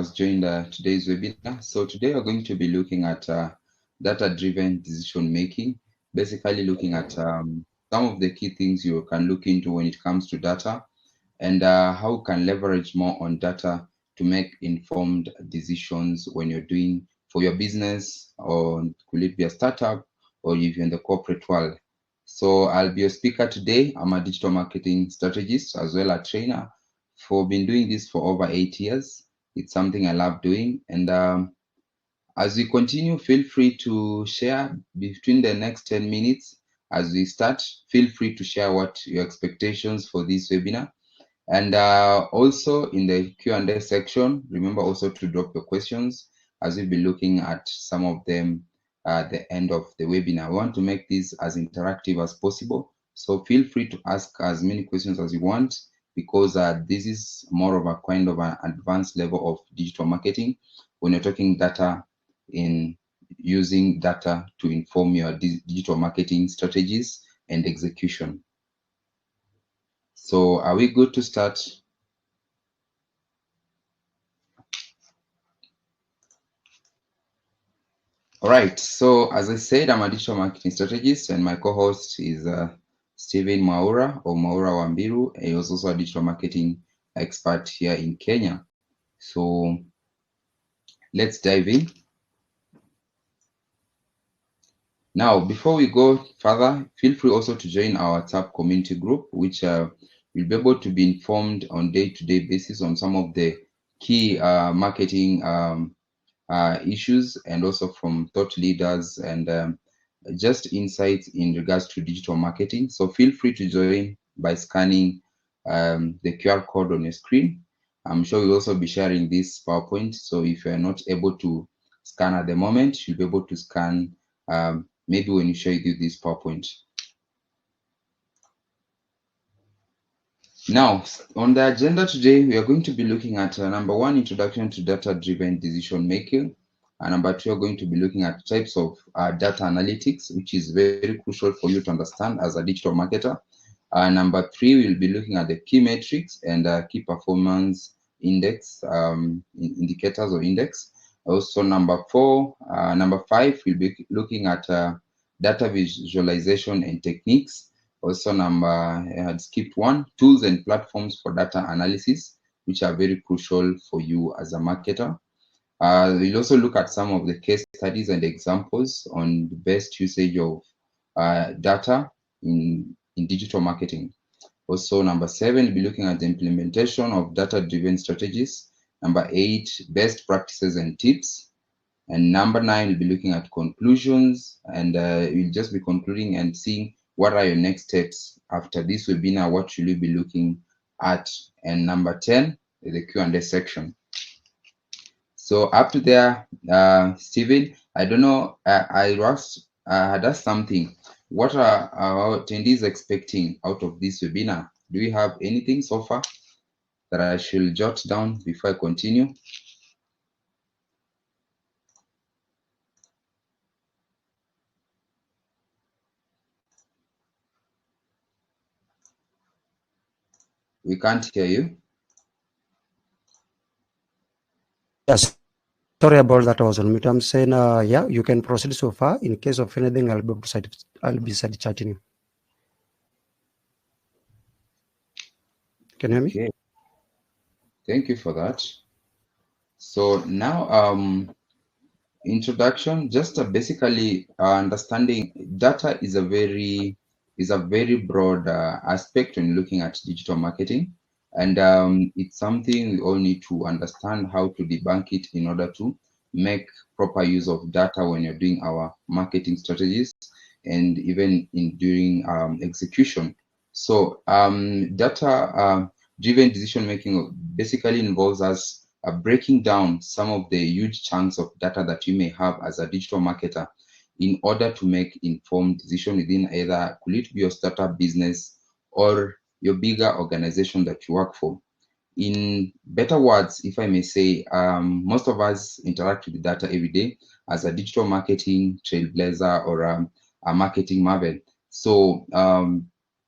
has joined today's webinar. So today we're going to be looking at data-driven decision making, basically looking at some of the key things you can look into when it comes to data and how you can leverage more on data to make informed decisions when you're doing for your business, or could it be a startup or even in the corporate world. So I'll be your speaker today. I'm a digital marketing strategist as well as a trainer. Been doing this for over 8 years. It's something I love doing. And as we continue, feel free to share between the next 10 minutes. As we start, feel free to share what your expectations for this webinar. And also in the Q&A section, remember also to drop your questions as we'll be looking at some of them at the end of the webinar. I want to make this as interactive as possible. So feel free to ask as many questions as you want, because this is more of a kind of an advanced level of digital marketing when you're talking data, in using data to inform your digital marketing strategies and execution. So are we good to start? All right, so as I said, I'm a digital marketing strategist, and my co-host is Steven Mwaura, or Mwaura Wambiru. He was also a digital marketing expert here in Kenya. So let's dive in. Now, before we go further, feel free also to join our WhatsApp community group, which will be able to be informed on day-to-day basis on some of the key marketing issues, and also from thought leaders and just insights in regards to digital marketing. So feel free to join by scanning the QR code on your screen. I'm sure we'll also be sharing this PowerPoint. So if you're not able to scan at the moment, you'll be able to scan maybe when you show you this PowerPoint. Now, on the agenda today, we are going to be looking at number one, introduction to data-driven decision making. And number two, we're going to be looking at types of data analytics, which is very crucial for you to understand as a digital marketer. Number three, we'll be looking at the key metrics and key performance index, indicators or index. Also, number five, we'll be looking at data visualization and techniques. Also, I had skipped one, tools and platforms for data analysis, which are very crucial for you as a marketer. We'll also look at some of the case studies and examples on the best usage of data in digital marketing. Also, number seven, we'll be looking at the implementation of data-driven strategies. Number eight, best practices and tips. And number nine, we'll be looking at conclusions, and we'll just be concluding and seeing what are your next steps after this webinar, what should you be looking at. And number 10 is the Q&A section. So up to there, Steven, I don't know, I had asked something. What are our attendees expecting out of this webinar? Do we have anything so far that I should jot down before I continue? We can't hear you. Yes, sorry about that. I was on mute. I'm saying, yeah, you can proceed so far. In case of anything, I'll be side chatting you. Can you hear me? Okay. Thank you for that. So now, introduction, just basically understanding data is a very broad aspect when looking at digital marketing, and it's something we all need to understand how to debunk it in order to make proper use of data when you're doing our marketing strategies and even during execution. So data driven decision making basically involves us breaking down some of the huge chunks of data that you may have as a digital marketer in order to make informed decision within either could it be your startup business or your bigger organization that you work for. In better words, if I may say, most of us interact with data every day as a digital marketing trailblazer or a marketing marvel. So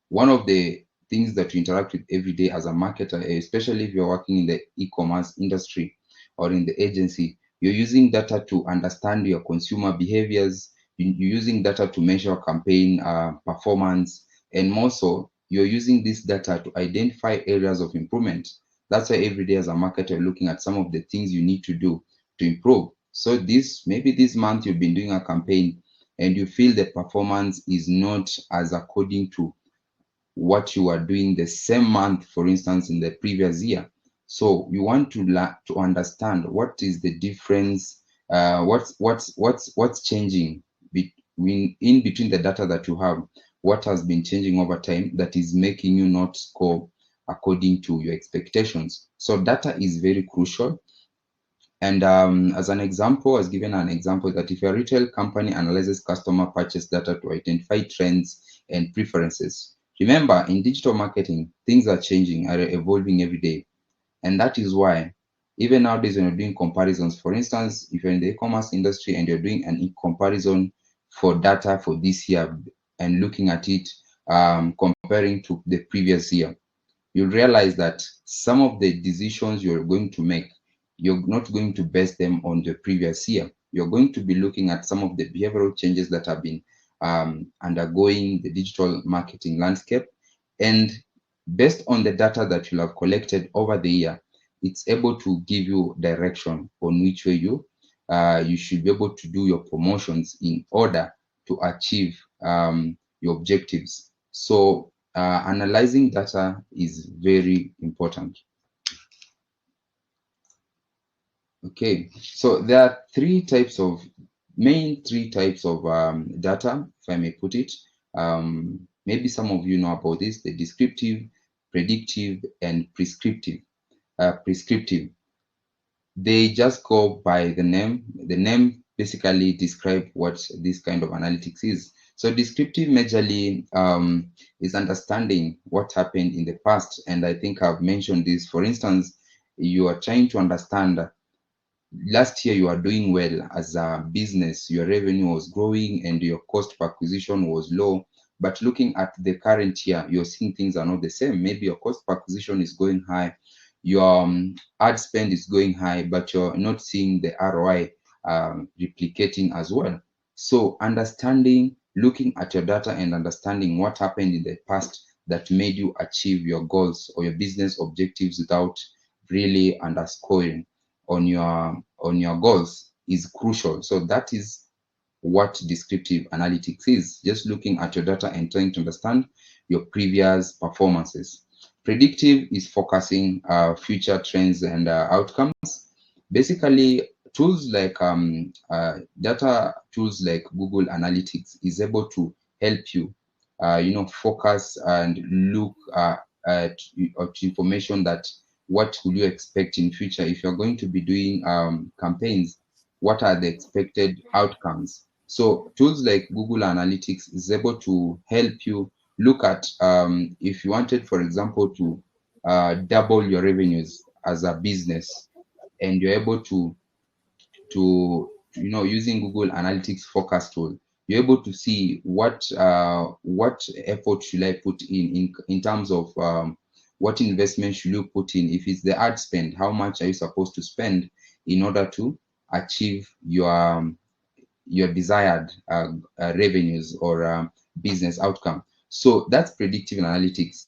one of the things that you interact with every day as a marketer, especially if you're working in the e-commerce industry, or in the agency, you're using data to understand your consumer behaviors. You're using data to measure campaign performance, and more so, you're using this data to identify areas of improvement. That's why every day as a marketer, you're looking at some of the things you need to do to improve. So maybe this month you've been doing a campaign and you feel the performance is not as according to what you are doing the same month, for instance, in the previous year. So you want to understand what is the difference, what's changing between the data that you have, what has been changing over time that is making you not score according to your expectations. So data is very crucial. And as an example, I was given an example that if a retail company analyzes customer purchase data to identify trends and preferences, remember in digital marketing, things are changing, are evolving every day. And that is why, even nowadays, when you're doing comparisons, for instance, if you're in the e-commerce industry and you're doing an comparison for data for this year and looking at it, comparing to the previous year, you'll realize that some of the decisions you're going to make, you're not going to base them on the previous year. You're going to be looking at some of the behavioral changes that have been undergoing the digital marketing landscape. And based on the data that you'll have collected over the year, it's able to give you direction on which way you should be able to do your promotions in order to achieve your objectives. So analyzing data is very important. Okay, so there are three types of data, if I may put it. Maybe some of you know about this: the descriptive, predictive, and prescriptive. Prescriptive, they just go by the name. The name basically describe what this kind of analytics is. So descriptive majorly is understanding what happened in the past, and I think I've mentioned this. For instance, you are trying to understand last year you are doing well as a business, your revenue was growing and your cost per acquisition was low. But looking at the current year, you're seeing things are not the same. Maybe your cost per acquisition is going high, your ad spend is going high, but you're not seeing the ROI replicating as well. So understanding, looking at your data and understanding what happened in the past that made you achieve your goals or your business objectives without really underscoring on your goals is crucial. So that is what descriptive analytics is, just looking at your data and trying to understand your previous performances. Predictive is focusing future trends and outcomes. Basically, tools like data tools like Google Analytics is able to help you, focus and look at information that what will you expect in future if you're going to be doing campaigns. What are the expected outcomes? So tools like Google Analytics is able to help you look at if you wanted, for example, to double your revenues as a business, and you're able to using Google Analytics forecast tool, you're able to see what effort should I put in terms of what investment should you put in. If it's the ad spend, how much are you supposed to spend in order to achieve your desired revenues or business outcome. So that's predictive analytics.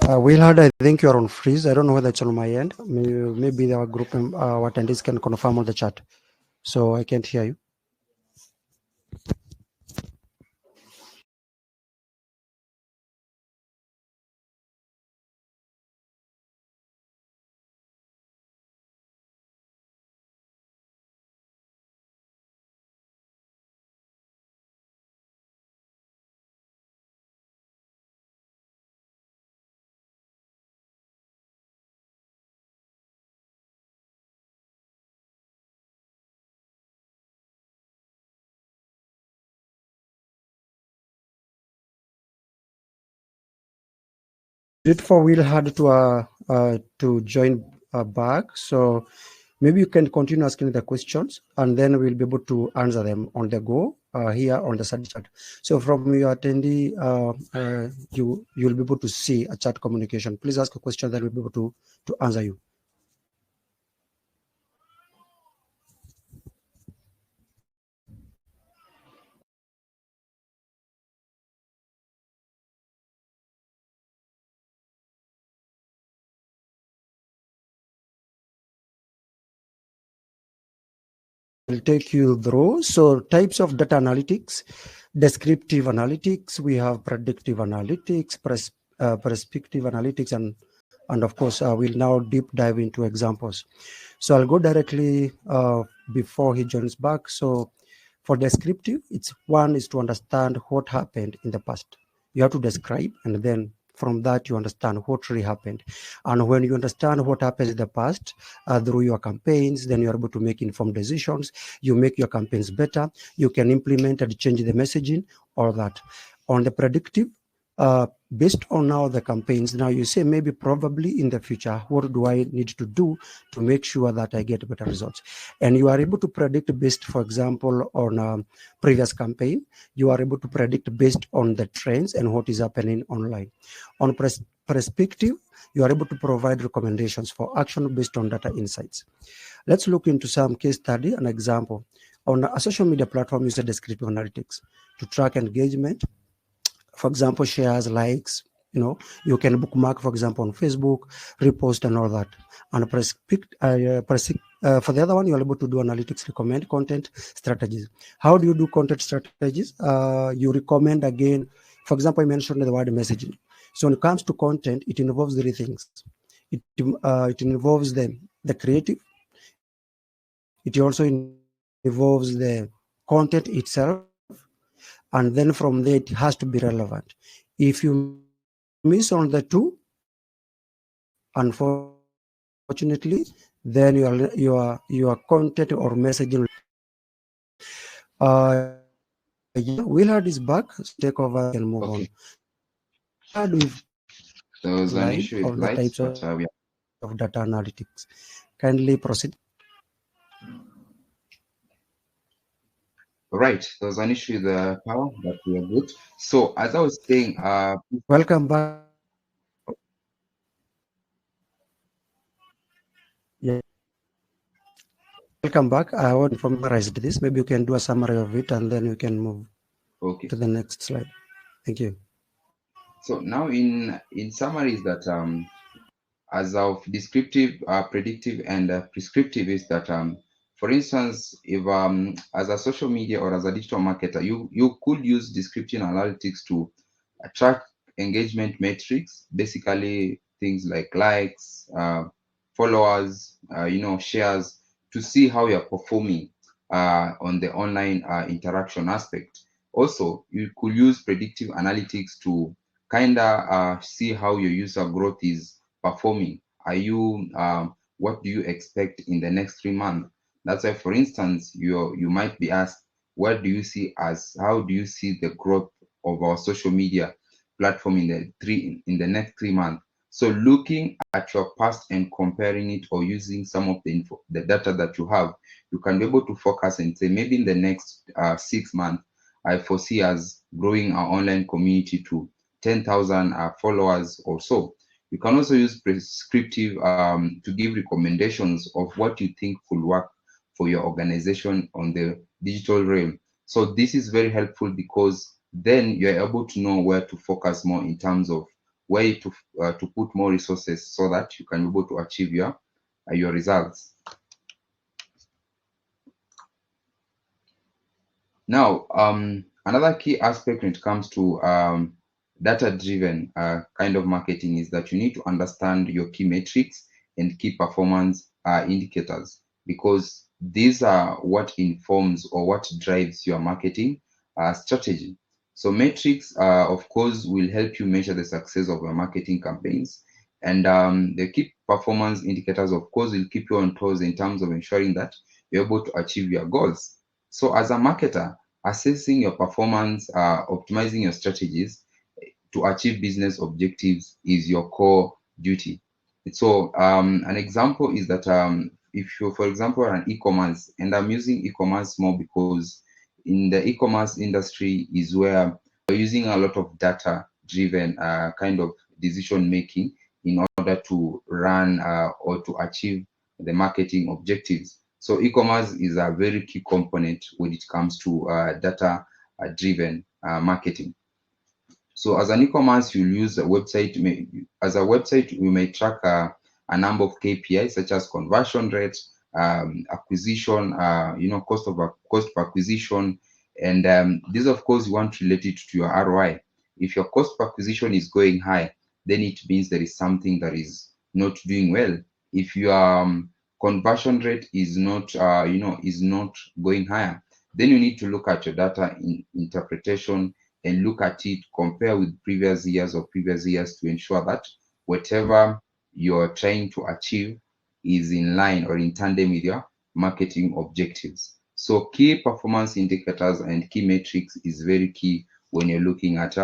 Willard, I think you are on freeze. I don't know whether it's on my end. Maybe our group our attendees can confirm on the chat. So I can't hear you. It for will hard to join back. So maybe you can continue asking the questions, and then we'll be able to answer them on the go here on the study chat. So from your attendee, you'll be able to see a chat communication. Please ask a question that we'll be able to answer you. Will take you through. So types of data analytics, descriptive analytics, we have predictive analytics, prescriptive analytics, and of course, we'll now deep dive into examples. So I'll go directly before he joins back. So for descriptive, it's one is to understand what happened in the past. You have to describe, and then from that you understand what really happened. And when you understand what happens in the past through your campaigns, then you're able to make informed decisions. You make your campaigns better. You can implement and change the messaging, all that. On the predictive, based on now the campaigns, now you say maybe probably in the future, what do I need to do to make sure that I get better results? And you are able to predict based, for example, on a previous campaign. You are able to predict based on the trends and what is happening online. On perspective, you are able to provide recommendations for action based on data insights. Let's look into some case study. An example: on a social media platform, use a descriptive analytics to track engagement, for example, shares, likes. You can bookmark, for example, on Facebook, repost, and all that. And for the other one, you're able to do analytics, recommend content strategies. How do you do content strategies? You recommend again. For example, I mentioned the word messaging. So when it comes to content, it involves three things. It involves the creative. It also involves the content itself, and then from there it has to be relevant. If you miss on the two, unfortunately, then your content or messaging will not be relevant. Yeah, Willard is back, so take over and we can move on. So Willard, Okay, we've got a there was an slide issue with of the lights, types but of we data analytics. Kindly proceed. are right. There was an issue with the power, but we are good. So as I was saying, Welcome back. Yeah, welcome back. I want to summarize this. Maybe you can do a summary of it and then you can move okay. to the next slide. Thank you. So now in summary is that as of descriptive, predictive, and prescriptive is that, for instance, if as a social media or as a digital marketer, you could use descriptive analytics to track engagement metrics, basically things like likes, followers, shares, to see how you're performing on the online interaction aspect. Also, you could use predictive analytics to kind of see how your user growth is performing. Are you what do you expect in the next 3 months? That's why, for instance, you might be asked, what do you see as how do you see the growth of our social media platform in the next 3 months? So looking at your past and comparing it, or using some of the data that you have, you can be able to focus and say maybe in the next 6 months, I foresee us growing our online community to 10,000 followers or so. You can also use prescriptive to give recommendations of what you think could work for your organization on the digital realm. So this is very helpful because then you're able to know where to focus more in terms of where to put more resources so that you can be able to achieve your results. Now, another key aspect when it comes to data-driven kind of marketing is that you need to understand your key metrics and key performance indicators, because these are what informs or what drives your marketing strategy. So metrics, of course, will help you measure the success of your marketing campaigns, and the key performance indicators, of course, will keep you on toes in terms of ensuring that you're able to achieve your goals. So as a marketer, assessing your performance, optimizing your strategies to achieve business objectives is your core duty. So an example is that if you, for example, are an e-commerce, and I'm using e-commerce more because in the e-commerce industry is where we're using a lot of data-driven kind of decision making in order to run or to achieve the marketing objectives. So e-commerce is a very key component when it comes to data-driven marketing. So as an e-commerce, you'll use a website. As a website, you may track a number of KPIs such as conversion rate, acquisition, cost per acquisition, and this, of course, you want to relate it to your ROI. If your cost per acquisition is going high, then it means there is something that is not doing well. If your conversion rate is not, is not going higher, then you need to look at your data interpretation and look at it, compare with previous years to ensure that whatever you're trying to achieve is in line or in tandem with your marketing objectives. So key performance indicators and key metrics is very key when you're looking at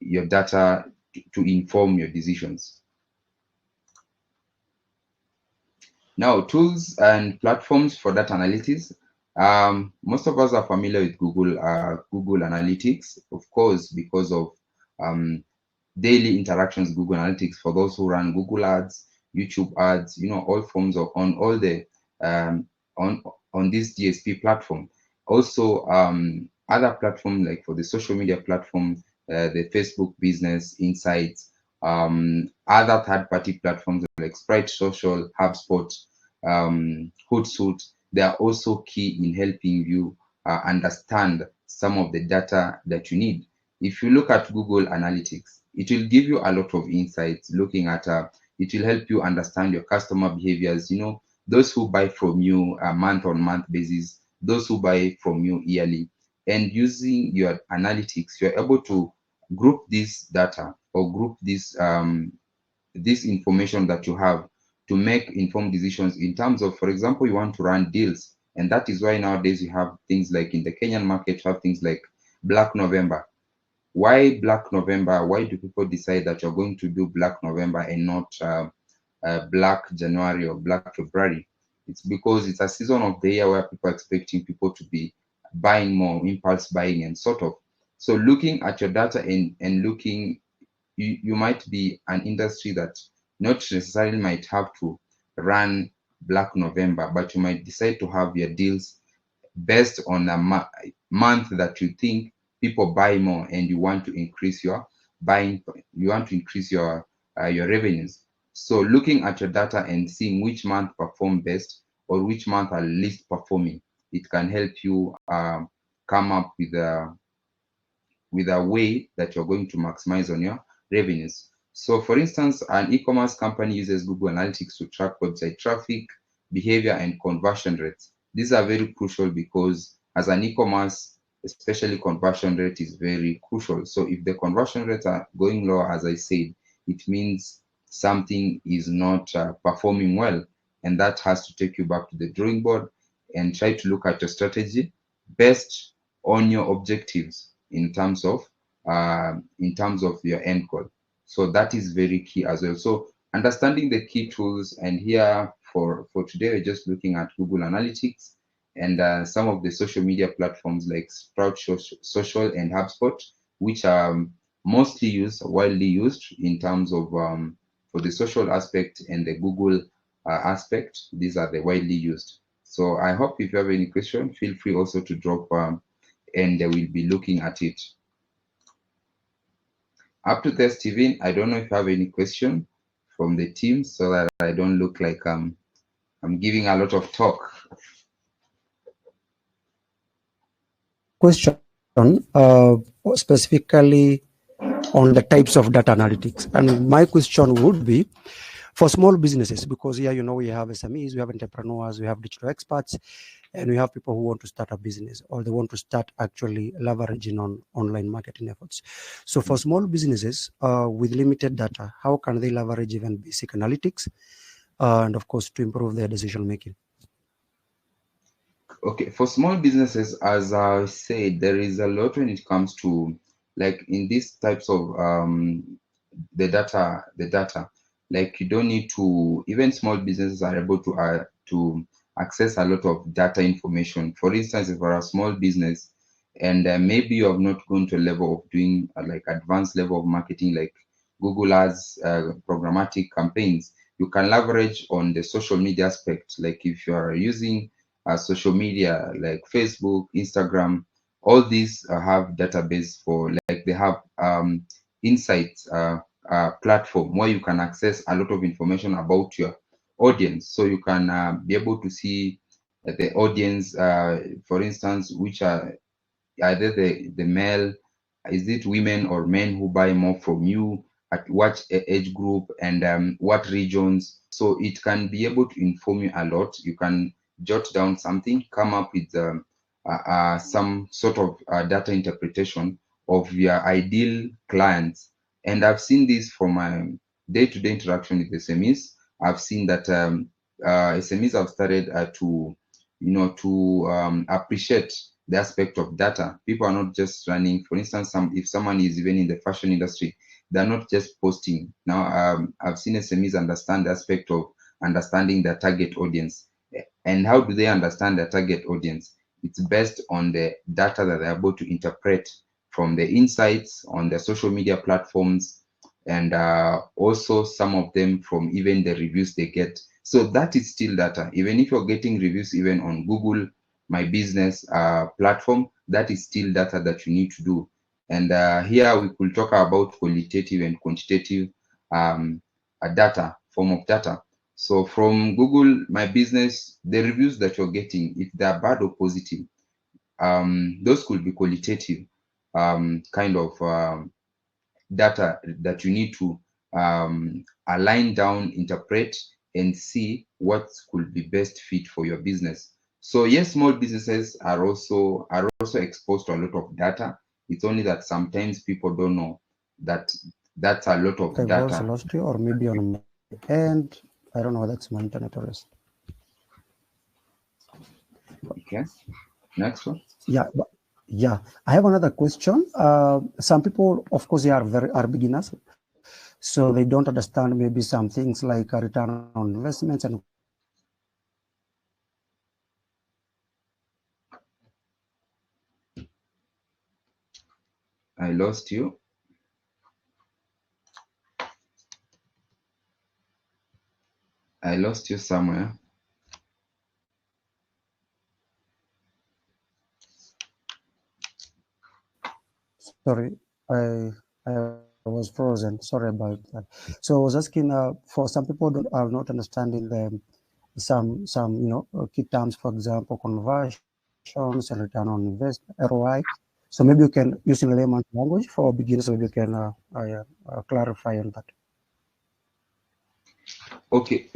your data to inform your decisions. Now, tools and platforms for data analytics. Most of us are familiar with Google Analytics, of course, because of daily interactions with Google Analytics. For those who run Google Ads, YouTube Ads, all forms of on all the on this DSP platform. Also, other platforms like for the social media platform, the Facebook Business Insights, other third-party platforms like Sprite Social, HubSpot, Hootsuite, they are also key in helping you understand some of the data that you need. If you look at Google Analytics, it will give you a lot of insights. Looking at it will help you understand your customer behaviors. Those who buy from you month-on-month basis, those who buy from you yearly, and using your analytics, you're able to group this data or group this information that you have to make informed decisions in terms of, for example, you want to run deals. And that is why nowadays you have things like in the Kenyan market, you have things like Black November. Why Black November? Why do people decide that you're going to do Black November and not Black January or Black February? It's because it's a season of the year where people are expecting people to be buying more, impulse buying and sort of. So looking at your data and looking, you might be an industry that not necessarily might have to run Black November, but you might decide to have your deals based on a month that you think people buy more and you want to increase your buying, you want to increase your revenues. So looking at your data and seeing which month perform best or which month are least performing, it can help you come up with a way that you're going to maximize on your revenues. So for instance, an e-commerce company uses Google Analytics to track website traffic, behavior, and conversion rates. These are very crucial because as an e-commerce, especially conversion rate is very crucial. So if the conversion rates are going low, as I said, it means something is not performing well. And that has to take you back to the drawing board and try to look at your strategy based on your objectives in terms of your end goal. So that is very key as well. So understanding the key tools, and here for today we're just looking at Google Analytics and some of the social media platforms like Sprout Social and HubSpot, which are widely used in terms of for the social aspect and the Google aspect. These are the widely used. So I hope if you have any question, feel free also to drop and we'll be looking at it. Up to there, Steven, I don't know if you have any question from the team so that I don't look like I'm giving a lot of talk. Question specifically on the types of data analytics. And my question would be for small businesses, because here, we have SMEs, we have entrepreneurs, we have digital experts, and we have people who want to start a business or they want to start actually leveraging on online marketing efforts. So for small businesses with limited data, how can they leverage even basic analytics and of course to improve their decision making? Okay, for small businesses, as I said, there is a lot when it comes to like in these types of the data, like you don't need to, even small businesses are able to access a lot of data information. For instance, if you're a small business and maybe you have not gone to a level of doing like advanced level of marketing like Google Ads, programmatic campaigns, you can leverage on the social media aspect. Like if you are using social media like Facebook, Instagram, all these have database for, like they have insights platform where you can access a lot of information about your audience. So you can be able to see the audience, for instance, which are either the male, is it women or men who buy more from you, at what age group, and what regions. So it can be able to inform you a lot. You can jot down something, come up with some sort of data interpretation of your ideal clients. And I've seen this from my day-to-day interaction with SMEs. I've seen that SMEs have started to appreciate the aspect of data. People are not just running. For instance, if someone is even in the fashion industry, they're not just posting. Now, I've seen SMEs understand the aspect of understanding their target audience. And how do they understand their target audience? It's based on the data that they're able to interpret from the insights on the social media platforms, and also some of them from even the reviews they get. So that is still data. Even if you're getting reviews even on Google My Business platform, that is still data that you need to do. And here we could talk about qualitative and quantitative data, form of data. So from Google My Business, the reviews that you're getting, if they're bad or positive, those could be qualitative kind of data that you need to align down, interpret, and see what could be best fit for your business. So yes, small businesses are also exposed to a lot of data. It's only that sometimes people don't know that that's a lot of I've also data. lost you, or maybe on my end. I don't know. That's my internet or is. Okay, next one. Yeah, yeah. I have another question. Some people, of course, they are beginners, so they don't understand maybe some things like a return on investments and I lost you. I lost you somewhere. sorry, I was frozen. Sorry about that. So I was asking, for some people don't are not understanding the some key terms, for example, conversions and return on investment (ROI). So maybe you can use in layman's language for beginners. So maybe you can clarify on that. Okay,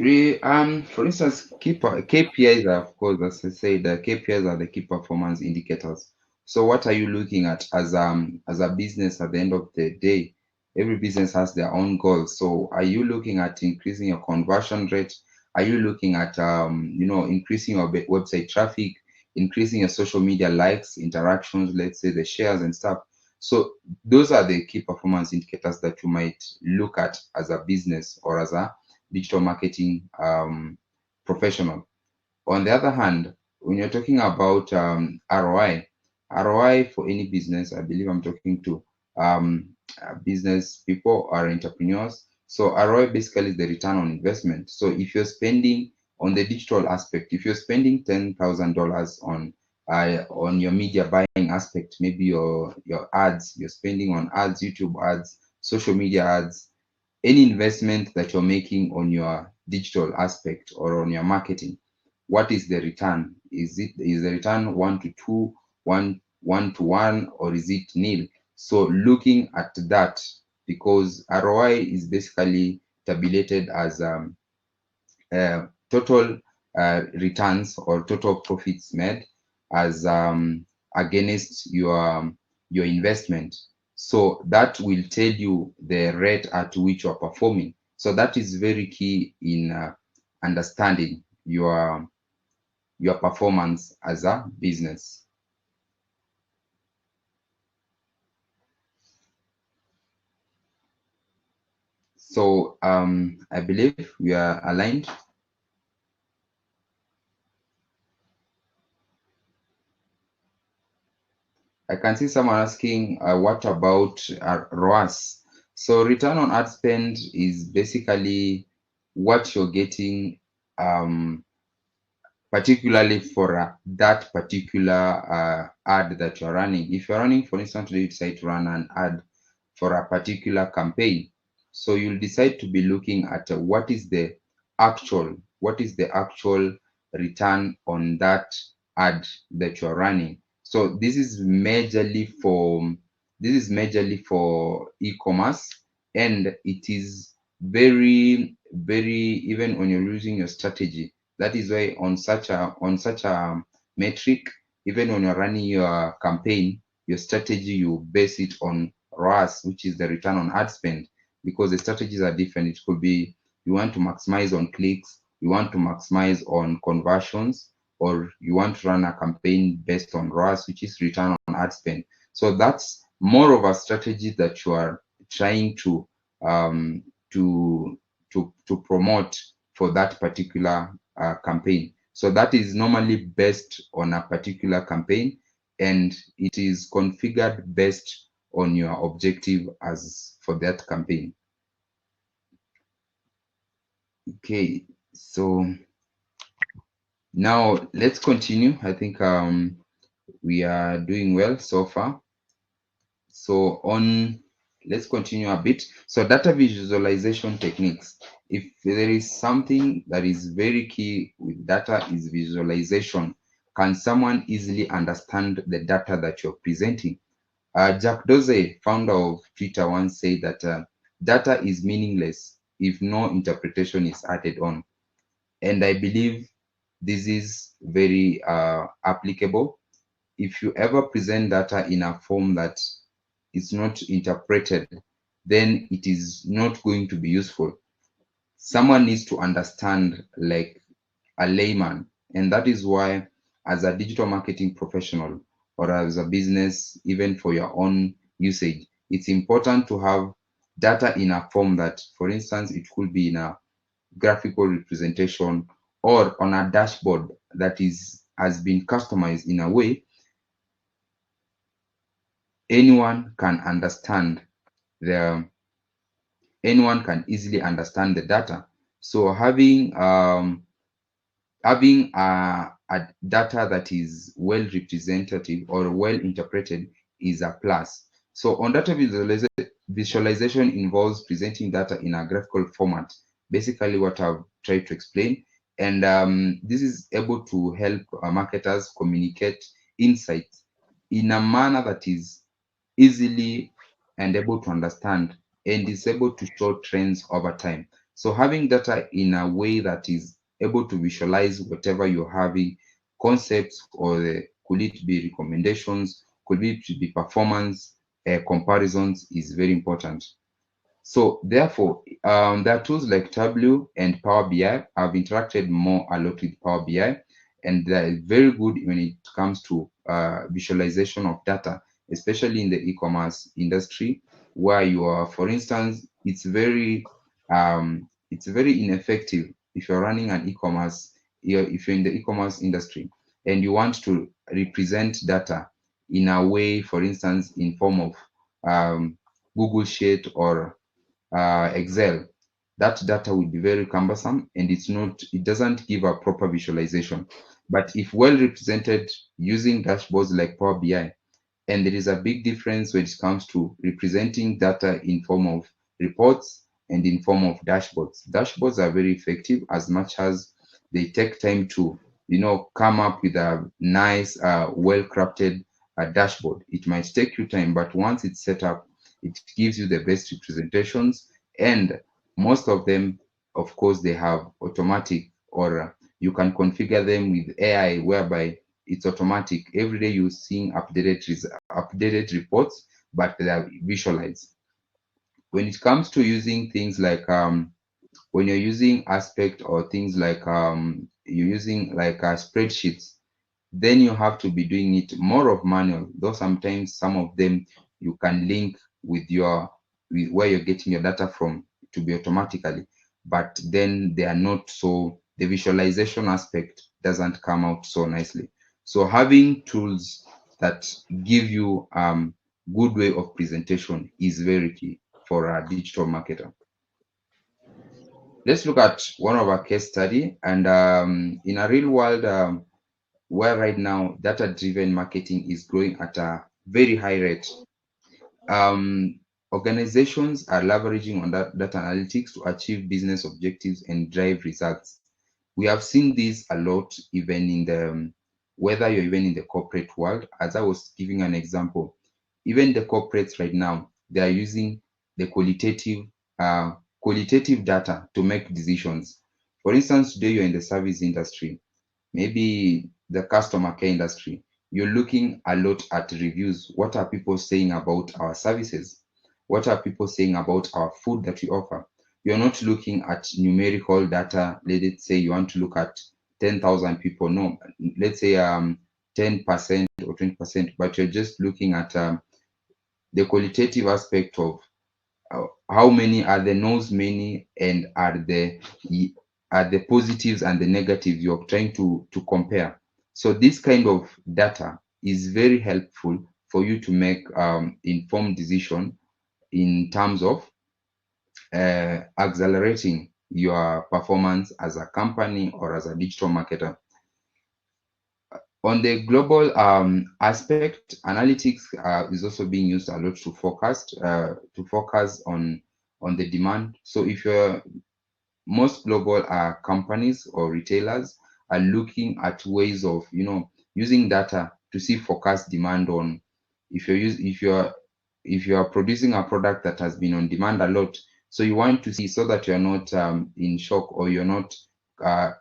for instance, KPIs are, of course, as I said, the KPIs are the key performance indicators. So what are you looking at as a business at the end of the day? Every business has their own goals. So are you looking at increasing your conversion rate? Are you looking at increasing your website traffic, increasing your social media likes, interactions, let's say the shares and stuff? So those are the key performance indicators that you might look at as a business or as a digital marketing professional. On the other hand, when you're talking about ROI for any business, I believe I'm talking to business people or entrepreneurs. So ROI basically is the return on investment. So if you're spending on the digital aspect, if you're spending $10,000 on your media buying aspect, maybe your ads, you're spending on ads, YouTube ads, social media ads, any investment that you're making on your digital aspect or on your marketing, what is the return? Is the return 1 to 2, 1 to 1, or is it nil? So looking at that, because ROI is basically tabulated as total returns or total profits made as against your investment. So that will tell you the rate at which you're performing. So that is very key in understanding your performance as a business. So I believe we are aligned. I can see someone asking, what about ROAS? So return on ad spend is basically what you're getting, particularly for that particular ad that you're running. If you're running, for instance, today you decide to run an ad for a particular campaign, so you'll decide to be looking at what is the actual return on that ad that you're running. So this is majorly for e-commerce, and it is very, even when you're using your strategy. That is why on such a metric, even when you're running your campaign, your strategy, you base it on ROAS, which is the return on ad spend, because the strategies are different. It could be you want to maximize on clicks, you want to maximize on conversions, or you want to run a campaign based on ROAS, which is return on ad spend. So that's more of a strategy that you are trying um, to to promote for that particular campaign. So that is normally based on a particular campaign, and it is configured based on your objective as for that campaign. Okay, so now let's continue. I think we are doing well so far. So on, let's continue a bit. So data visualization techniques. If there is something that is very key with data is visualization. Can someone easily understand the data that you're presenting? Jack Dorsey, founder of Twitter, once said that data is meaningless if no interpretation is added on. And I believe this is very applicable. If you ever present data in a form that is not interpreted, then it is not going to be useful. Someone needs to understand, like a layman, and that is why, as a digital marketing professional or as a business, even for your own usage, it's important to have data in a form that, for instance, it could be in a graphical representation or on a dashboard that is has been customized in a way anyone can understand the anyone can easily understand the data. So having a data that is well representative or well interpreted is a plus. So on data visualization involves presenting data in a graphical format, basically what I've tried to explain. And this is able to help marketers communicate insights in a manner that is easily and able to understand, and is able to show trends over time. So having data in a way that is able to visualize whatever you're having, concepts, or could it be recommendations, could it be performance comparisons, is very important. So therefore, there are tools like Tableau and Power BI. I've interacted more a lot with Power BI, and they're very good when it comes to visualization of data, especially in the e-commerce industry, where you are, for instance, it's very ineffective if you're running an e-commerce, if you're in the e-commerce industry and you want to represent data in a way, for instance, in form of Google Sheet or Excel, that data will be very cumbersome, and it doesn't give a proper visualization. But if well represented using dashboards like Power BI, and there is a big difference when it comes to representing data in form of reports and in form of dashboards. Dashboards are very effective as much as they take time to, come up with a nice, well-crafted dashboard. It might take you time, but once it's set up, it gives you the best representations. And most of them, of course, they have automatic, or you can configure them with AI, whereby it's automatic. Every day you're seeing updated reports, but they are visualized. When it comes to using things like when you're using aspect, or things like you're using like spreadsheets, then you have to be doing it more of manual, though sometimes some of them you can link with where you're getting your data from. to be automatically, but then they are not, so the visualization aspect doesn't come out so nicely. So having tools that give you good way of presentation is very key for a digital marketer. Let's look at one of our case study, and in a real world where right now data-driven marketing is growing at a very high rate. Um, Organizations are leveraging on that data analytics to achieve business objectives and drive results. We have seen this a lot, even in the whether you're even in the corporate world. As I was giving an example, even the corporates right now, they are using the uh, qualitative data to make decisions. For instance, today you're in the service industry, maybe the customer care industry, you're looking a lot at reviews. What are people saying about our services? What are people saying about our food that we offer? You're not looking at numerical data. Let's say you want to look at 10,000 people. No, let's say 10% or 20%, but you're just looking at the qualitative aspect of how many are the no's many, and are the positives and the negatives you're trying to compare. So this kind of data is very helpful for you to make informed decision in terms of accelerating your performance as a company or as a digital marketer. On the global aspect, analytics is also being used a lot to focus on the demand. So if you're most global companies or retailers are looking at ways of using data to see forecast demand on, if you're use if you are producing a product that has been on demand a lot, so you want to see so that you're not in shock, or you're not uh,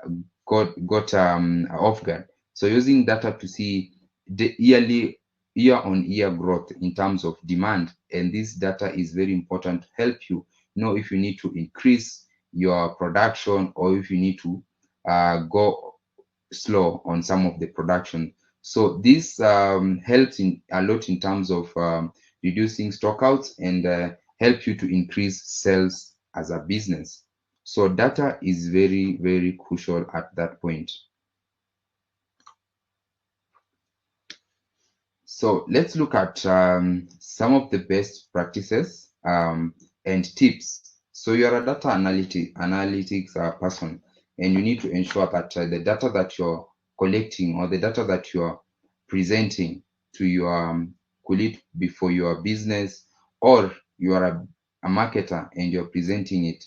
got off guard. So using data to see the year on year growth in terms of demand, and this data is very important to help you know if you need to increase your production, or if you need to go slow on some of the production. So this helps in a lot in terms of reducing stockouts, and help you to increase sales as a business. So data is very, very crucial at that point. So let's look at some of the best practices and tips. So you're a data analytics person, and you need to ensure that the data that you're collecting, or the data that you're presenting to your colleague before your business, or you are a marketer and you're presenting it,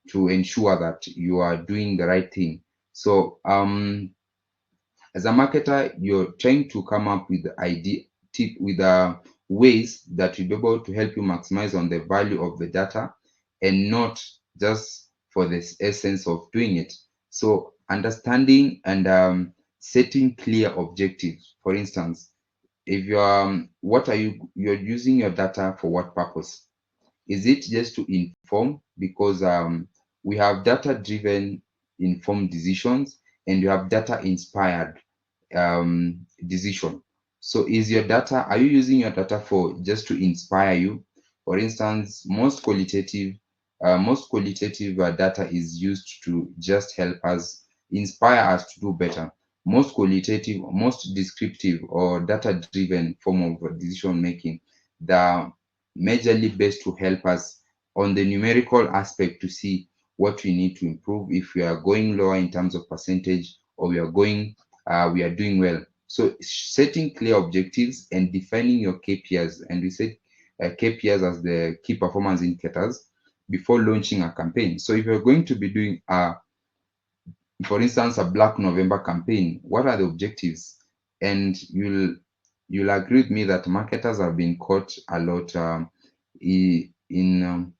to ensure that you are doing the right thing. So as a marketer, you're trying to come up with with ways that will be able to help you maximize on the value of the data, and not just for the essence of doing it. So understanding and setting clear objectives. For instance, if you're what are you're using your data for, what purpose? Is it just to inform? Because we have data driven informed decisions, and you have data inspired decision. So is your data, are you using your data for just to inspire you? For instance, most qualitative data is used to just help us, inspire us to do better. Most qualitative, most descriptive or data driven form of decision making, the majorly based to help us on the numerical aspect, to see what we need to improve, if we are going lower in terms of percentage, or we are doing well. So setting clear objectives and defining your KPIs, and we set KPIs as the key performance indicators before launching a campaign. So if you're going to be doing for instance, a Black November campaign, what are the objectives? And you'll agree with me that marketers have been caught a lot in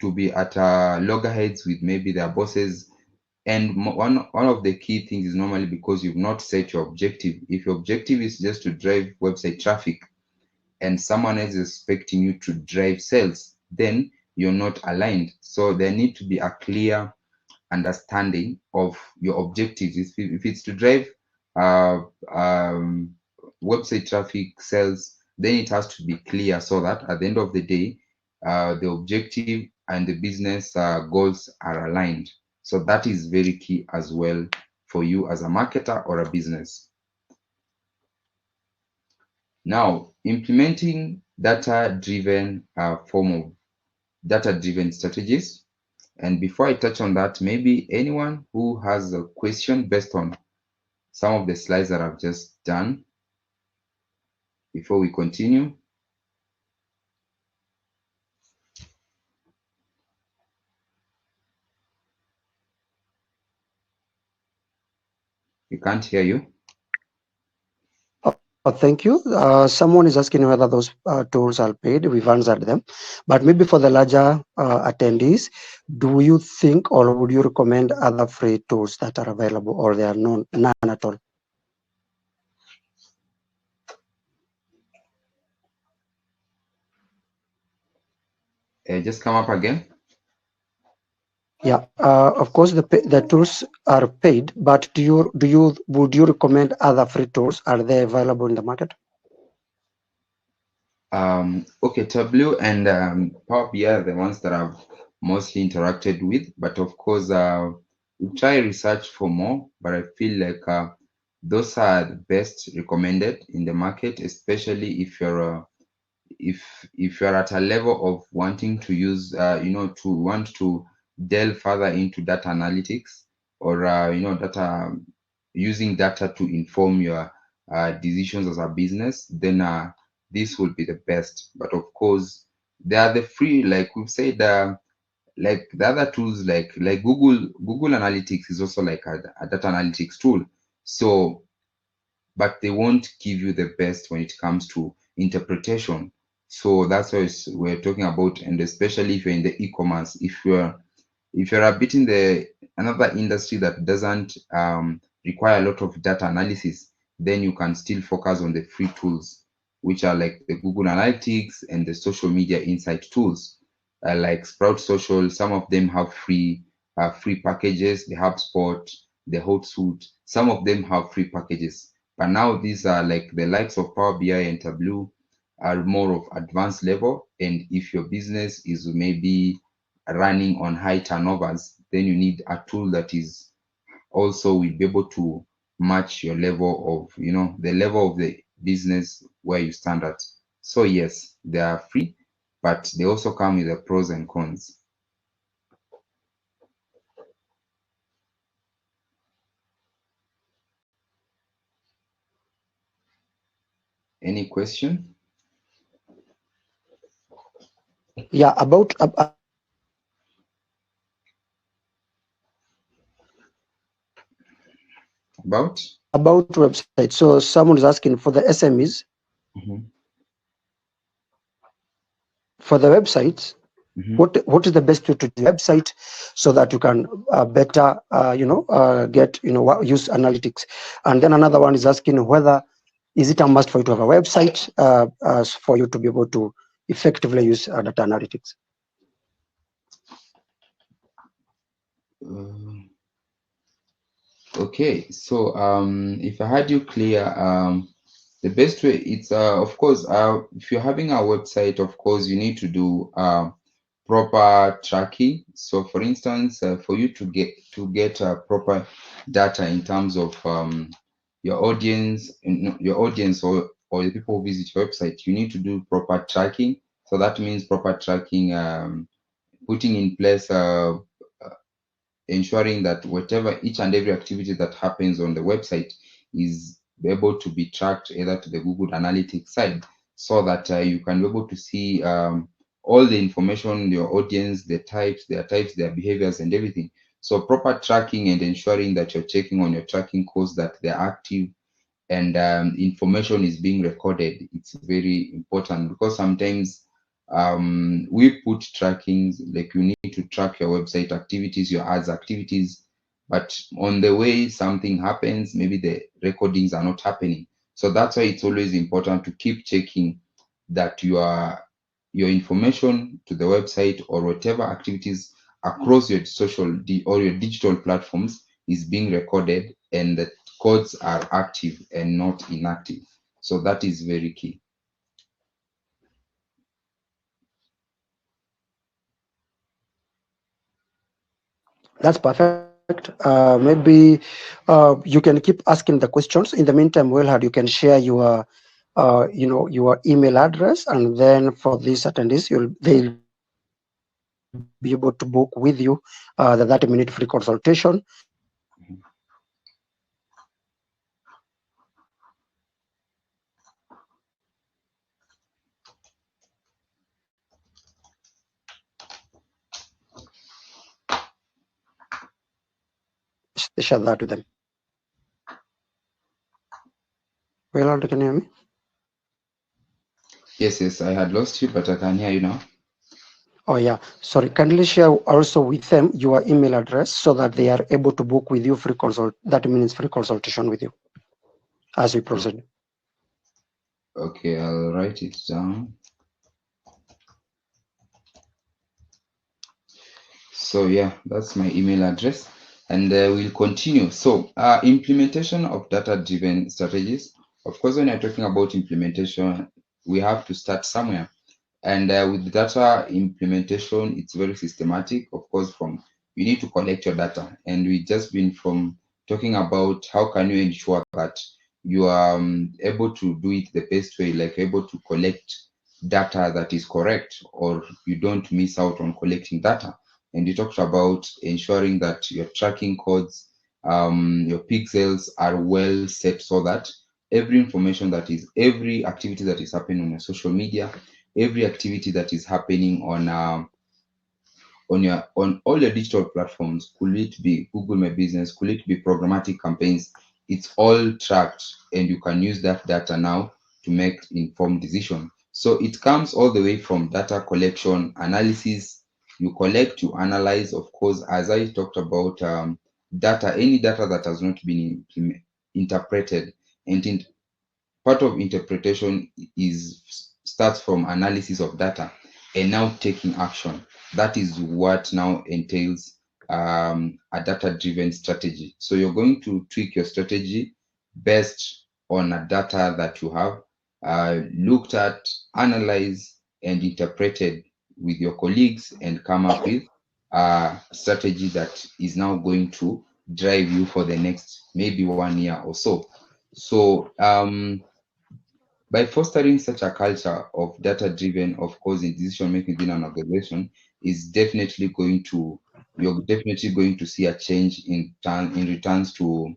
to be at loggerheads with maybe their bosses. And one of the key things is normally because you've not set your objective. If your objective is just to drive website traffic, and someone else is expecting you to drive sales, then you're not aligned. So there need to be a clear understanding of your objectives. If it's to drive uh, um, website traffic, sales, then it has to be clear, so that at the end of the day, the objective and the business goals are aligned. So that is very key as well for you as a marketer or a business. Now, implementing data-driven strategies. And before I touch on that, maybe anyone who has a question based on some of the slides that I've just done before we continue. We can't hear you. Thank you. Someone is asking whether those tools are paid. We've answered them. But maybe for the larger attendees, do you think or would you recommend other free tools that are available, or they are none at all? Just come up again. Yeah, of course the tools are paid, but would you recommend other free tools? Are they available in the market? Okay, Tableau and Power BI are the ones that I've mostly interacted with, but of course, we try research for more, but I feel like those are the best recommended in the market, especially if you're at a level of wanting to use, to want to delve further into data analytics or, using data to inform your decisions as a business, then this will be the best. But of course, there are the free, like we've said, like the other tools, like Google Analytics is also like a data analytics tool. So, but they won't give you the best when it comes to interpretation. So that's what we're talking about, and especially if you're in the e-commerce, if you're a bit in the another industry that doesn't require a lot of data analysis, then you can still focus on the free tools, which are like the Google Analytics and the social media insight tools, like Sprout Social. Some of them have free packages. The HubSpot, the Hootsuite, some of them have free packages. But now these are like the likes of Power BI and Tableau are more of advanced level. And if your business is maybe running on high turnovers, then you need a tool that is also will be able to match your level of, the level of the business where you stand at. So yes, they are free, but they also come with the pros and cons. Any question? Yeah, About website. So someone is asking for the SMEs, for the websites. What is the best way to do website so that you can better get use analytics? And then another one is asking whether is it a must for you to have a website for you to be able to effectively use data analytics? Okay, so if I had you clear, the best way it's of course if you're having a website, of course you need to do proper tracking. So for instance, for you to get proper data in terms of your audience, or the people who visit your website, you need to do proper tracking. So that means proper tracking, putting in place ensuring that whatever each and every activity that happens on the website is able to be tracked either to the Google Analytics side, so that you can be able to see all the information, your audience, their types, their behaviors, and everything. So proper tracking and ensuring that you're checking on your tracking codes that they're active and information is being recorded. It's very important because sometimes we put trackings, like you need to track your website activities, your ads activities, but on the way something happens, maybe the recordings are not happening. So that's why it's always important to keep checking that your information to the website or whatever activities across your or your digital platforms is being recorded, and the codes are active and not inactive. So that is very key. That's perfect. Maybe you can keep asking the questions. In the meantime, Wilhard, you can share your, your email address, and then for these attendees, they'll be able to book with you the 30-minute free consultation. Share that with them. Wilhard, can you hear me? Yes, I had lost you, but I can hear you now. Oh yeah, sorry. Kindly share also with them your email address so that they are able to book with you free consult 30 minutes free consultation with you as we O- proceed. Okay, I'll write it down. So yeah, that's my email address, and we'll continue. So implementation of data-driven strategies. Of course, when you're talking about implementation, we have to start somewhere. And with data implementation, it's very systematic. Of course, from you need to collect your data, and we just been from talking about how can you ensure that you are able to do it the best way, like able to collect data that is correct, or you don't miss out on collecting data. And you talked about ensuring that your tracking codes, your pixels are well set so that every information that is every activity that is happening on your social media, every activity that is happening on all your digital platforms, could it be Google My Business, could it be programmatic campaigns, it's all tracked, and you can use that data now to make informed decision. So it comes all the way from data collection, analysis. You collect, you analyze, of course, as I talked about, data, any data that has not been interpreted. And part of interpretation is starts from analysis of data and now taking action. That is what now entails a data-driven strategy. So you're going to tweak your strategy based on a data that you have looked at, analyzed, and interpreted with your colleagues, and come up with a strategy that is now going to drive you for the next maybe 1 year or so. So by fostering such a culture of data driven, of course, in decision making within an organization, is definitely going to you're definitely going to see a change in returns to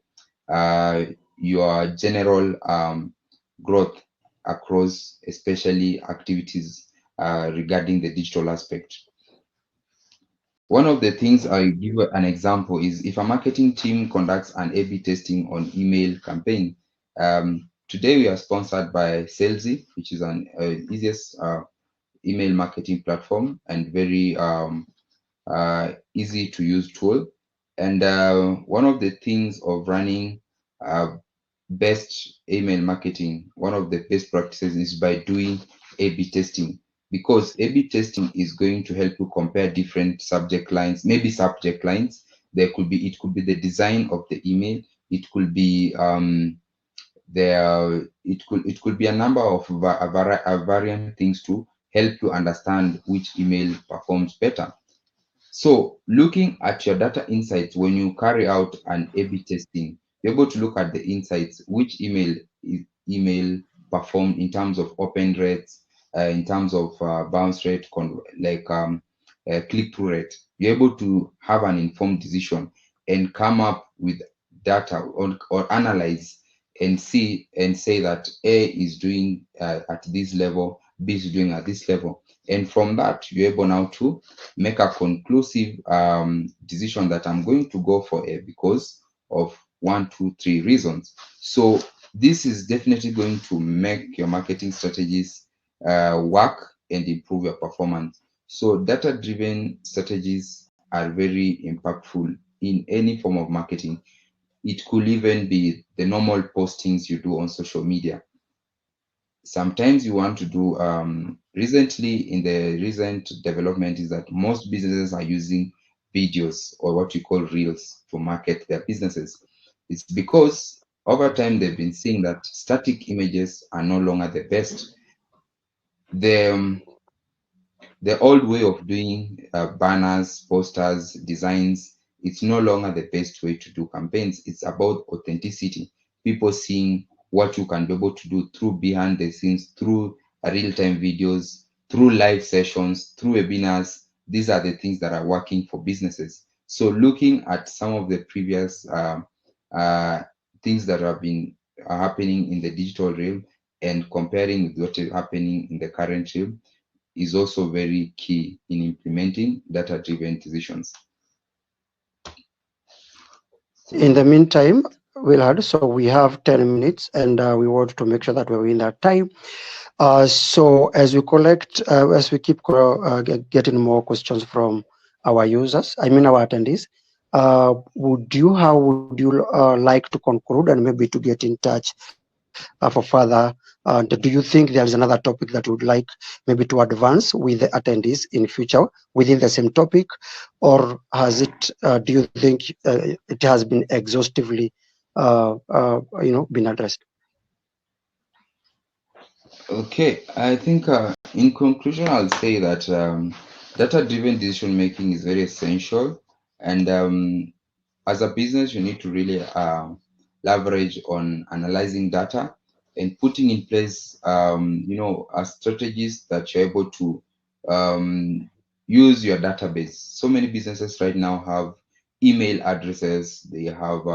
uh, your general growth across, especially activities regarding the digital aspect. One of the things I give an example is if a marketing team conducts an A/B testing on email campaign. Today we are sponsored by Salesy, which is an easiest email marketing platform and very easy to use tool. And one of the things of running uh, best email marketing, one of the best practices is by doing A/B testing, because A/B testing is going to help you compare different subject lines, maybe subject lines. It could be the design of the email, it could be it could be a number of variant things to help you understand which email performs better. So, looking at your data insights when you carry out an A/B testing, you're able to look at the insights, which email performed in terms of open rates, in terms of bounce rate, click through rate. You're able to have an informed decision and come up with data, or analyze and see and say that A is doing at this level, B is doing at this level. And from that, you're able now to make a conclusive decision that I'm going to go for A because of one, two, three reasons. So this is definitely going to make your marketing strategies work and improve your performance. So data-driven strategies are very impactful in any form of marketing. It could even be the normal postings you do on social media. Sometimes you want to do recently in the recent development is that most businesses are using videos, or what you call reels, to market their businesses. It's because over time they've been seeing that static images are no longer the best. The the old way of doing banners, posters, designs it's no longer the best way to do campaigns. It's about authenticity, people seeing what you can be able to do through behind the scenes, through real-time videos, through live sessions, through webinars. These are the things that are working for businesses. So looking at some of the previous uh, things that have been happening in the digital realm and comparing with what is happening in the current realm is also very key in implementing data-driven decisions. In the So, meantime, we'll add, so we have 10 minutes and we want to make sure that we're in that time. So as we collect, as we keep getting more questions from our users, I mean our attendees, how would you like to conclude and maybe to get in touch for further? Do you think there is another topic that you would like maybe to advance with the attendees in future within the same topic, or has it? Do you think it has been exhaustively, been addressed? okay, I think in conclusion, I'll say that data-driven decision making is very essential, and as a business, you need to really leverage on analyzing data and putting in place, strategies that you're able to um, use your database. So many businesses right now have email addresses. They have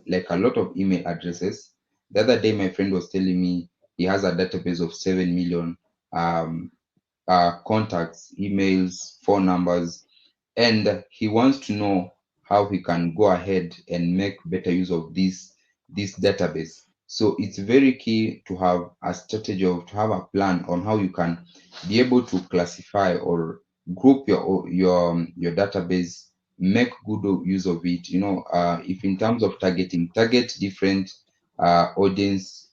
like a lot of email addresses. The other day, my friend was telling me he has a database of 7 million um, contacts, emails, phone numbers, and he wants to know how he can go ahead and make better use of this database. So it's very key to have a strategy of to have a plan on how you can be able to classify or group your database, make good use of it. If in terms of targeting, target different audience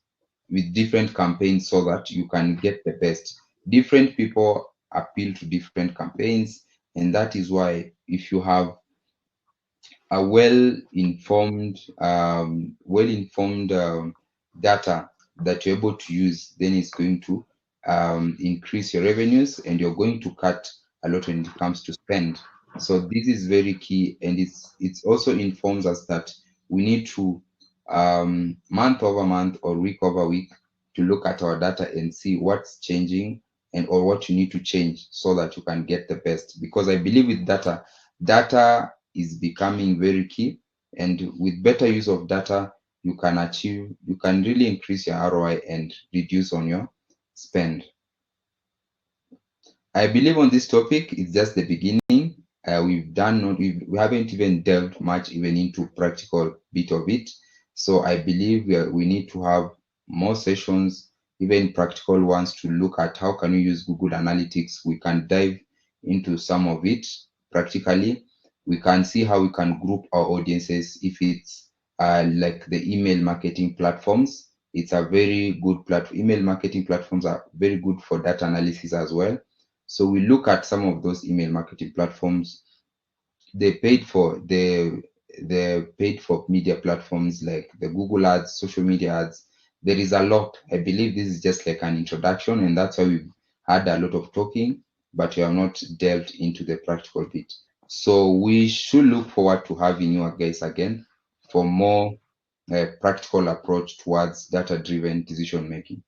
with different campaigns so that you can get the best. Different people appeal to different campaigns, and that is why if you have a well informed data that you're able to use, then it's going to increase your revenues and you're going to cut a lot when it comes to spend. So this is very key, and it's also informs us that we need to month over month or week over week to look at our data and see what's changing and or what you need to change so that you can get the best. Because I believe with data is becoming very key, and with better use of data you can really increase your ROI and reduce on your spend. I believe on this topic, it's just the beginning. We haven't even delved much even into practical bit of it. So I believe we need to have more sessions, even practical ones, to look at how can we use Google Analytics. We can dive into some of it practically. We can see how we can group our audiences. If it's like the email marketing platforms, it's a very good platform. Email marketing platforms are very good for data analysis as well. So we look at some of those email marketing platforms. They paid for the paid for media platforms like the Google ads, social media ads. There is a lot. I believe this is just like an introduction, and that's why we've had a lot of talking, but we have not delved into the practical bit. So we should look forward to having you guys again for more practical approach towards data-driven decision making.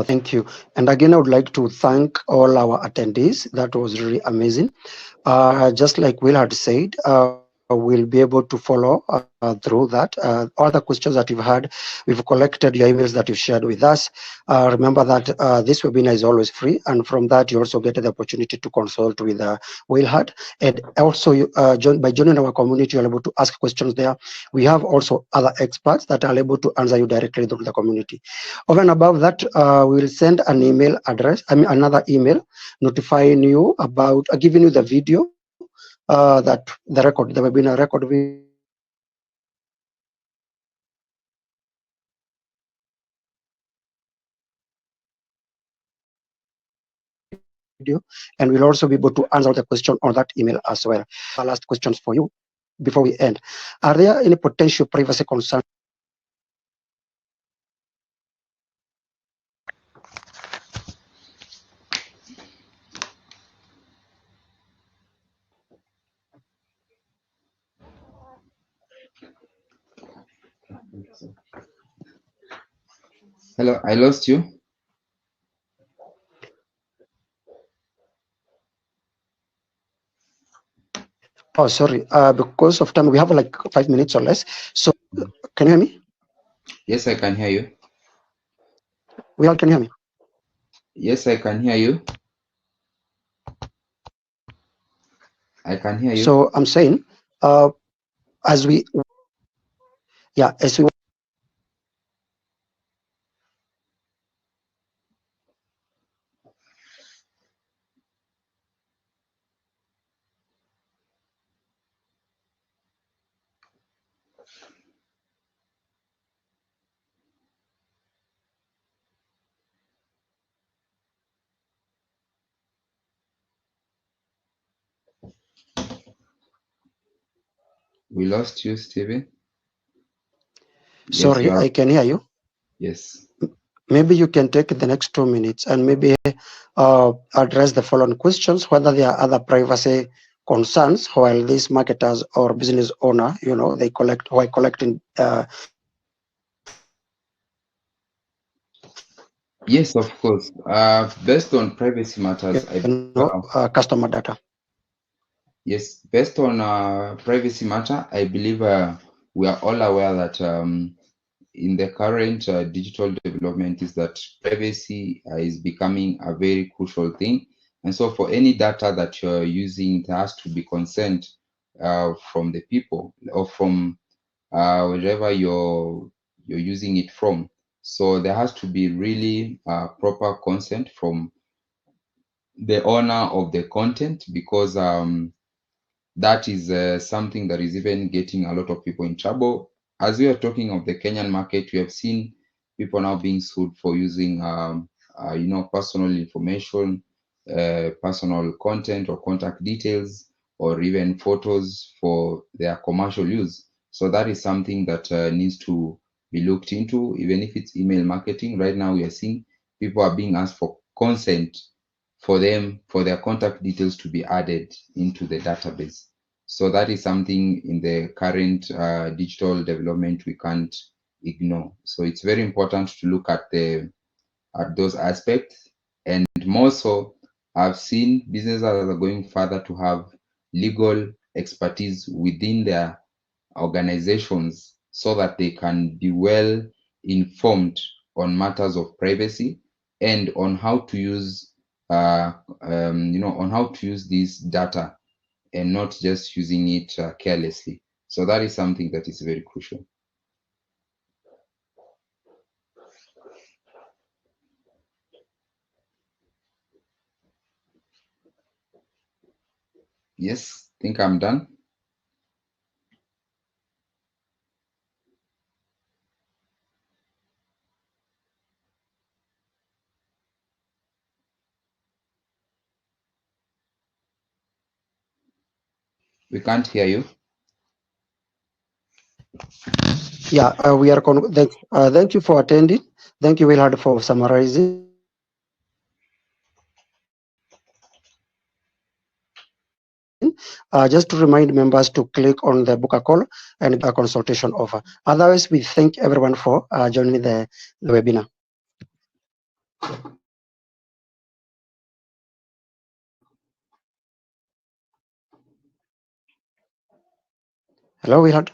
Thank you. And again, I would like to thank all our attendees. That was really amazing. Just like Will had said, we'll be able to follow through that. All the questions that you've had, we've collected your emails that you've shared with us. Remember that this webinar is always free, and from that you also get the opportunity to consult with Will had. And also, by joining our community, you're able to ask questions there. We have also other experts that are able to answer you directly through the community. Over and above that, we will send an email address, another email notifying you about giving you the video that the webinar record video, and we'll also be able to answer your questions on that email as well. And we'll also be able to answer all the question on that email as well. Last questions for you before we end. Are there any potential privacy concerns? Hello, I lost you. Oh, sorry. Because of time, we have like 5 minutes or less. So, can you hear me? Yes, I can hear you. We all can hear me. Yes, I can hear you. I can hear you. So, I'm saying, as we, yeah, as we We lost you, Steven. Yes, you sorry, are. I can hear you. Yes. Maybe you can take the next 2 minutes and maybe address the following questions, whether there are other privacy concerns while these marketers or business owner, they collect while collecting Yes, of course. Based on privacy matters, I believe, customer data. yes, based on privacy matter, I believe we are all aware that in the current digital development is that privacy is becoming a very crucial thing. And so for any data that you're using, it has to be consent from the people or from wherever you're using it from. So there has to be really proper consent from the owner of the content, because that is something that is even getting a lot of people in trouble. As we are talking of the Kenyan market, we have seen people now being sued for using, personal information, personal content or contact details, or even photos for their commercial use. So that is something that needs to be looked into, even if it's email marketing. Right now, we are seeing people are being asked for consent for them, for their contact details to be added into the database. So that is something in the current digital development we can't ignore. So it's very important to look at those aspects. And more so, I've seen businesses that are going further to have legal expertise within their organizations so that they can be well informed on matters of privacy and on how to use on how to use this data and not just using it carelessly. So that is something that is very crucial. Yes, think I'm done. We can't hear you. Yeah, we are. Thank you for attending. Thank you, Willard, for summarizing. Just to remind members to click on the book a call and get a consultation offer. Otherwise, we thank everyone for joining the webinar. Hello, Willard.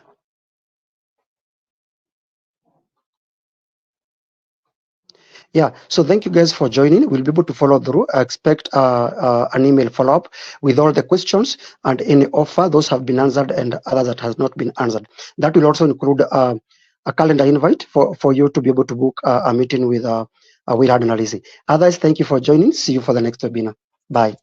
Yeah, so thank you guys for joining. We'll be able to follow through. I expect an email follow-up with all the questions and any offer. Those have been answered and others that has not been answered. That will also include a calendar invite for you to be able to book a meeting with Willard and Alice. Otherwise, thank you for joining. See you for the next webinar. Bye.